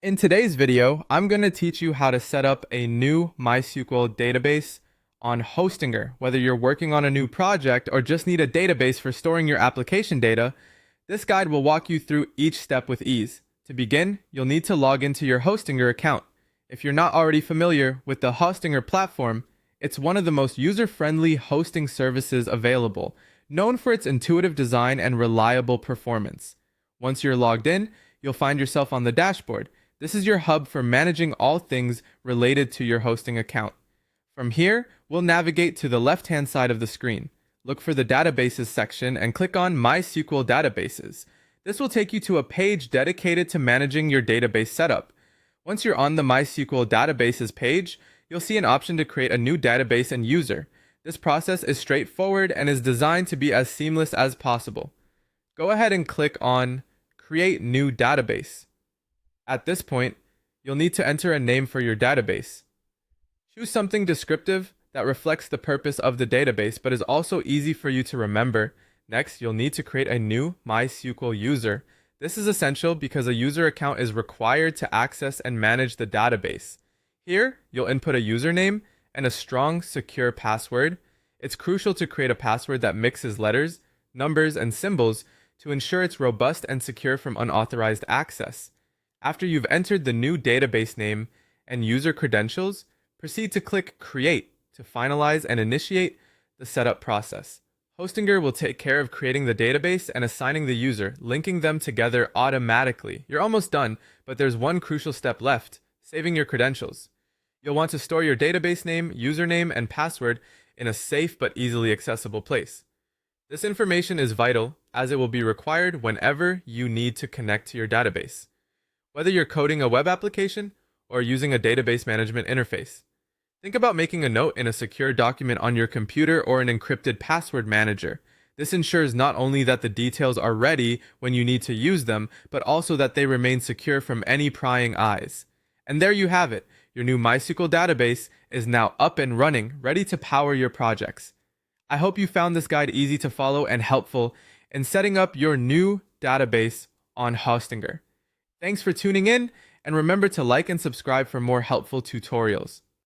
In today's video, I'm going to teach you how to set up a new MySQL database on Hostinger. Whether you're working on a new project or just need a database for storing your application data, this guide will walk you through each step with ease. To begin, you'll need to log into your Hostinger account. If you're not already familiar with the Hostinger platform, it's one of the most user-friendly hosting services available, known for its intuitive design and reliable performance. Once you're logged in, you'll find yourself on the dashboard. This is your hub for managing all things related to your hosting account. From here, we'll navigate to the left-hand side of the screen. Look for the Databases section and click on MySQL Databases. This will take you to a page dedicated to managing your database setup. Once you're on the MySQL Databases page, you'll see an option to create a new database and user. This process is straightforward and is designed to be as seamless as possible. Go ahead and click on Create New Database. At this point, you'll need to enter a name for your database. Choose something descriptive that reflects the purpose of the database but is also easy for you to remember. Next, you'll need to create a new MySQL user. This is essential because a user account is required to access and manage the database. Here, you'll input a username and a strong, secure password. It's crucial to create a password that mixes letters, numbers, and symbols to ensure it's robust and secure from unauthorized access. After you've entered the new database name and user credentials, proceed to click Create to finalize and initiate the setup process. Hostinger will take care of creating the database and assigning the user, linking them together automatically. You're almost done, but there's one crucial step left: saving your credentials. You'll want to store your database name, username, and password in a safe but easily accessible place. This information is vital as it will be required whenever you need to connect to your database, whether you're coding a web application or using a database management interface. Think about making a note in a secure document on your computer or an encrypted password manager. This ensures not only that the details are ready when you need to use them, but also that they remain secure from any prying eyes. And there you have it. Your new MySQL database is now up and running, ready to power your projects. I hope you found this guide easy to follow and helpful in setting up your new database on Hostinger. Thanks for tuning in, and remember to like and subscribe for more helpful tutorials.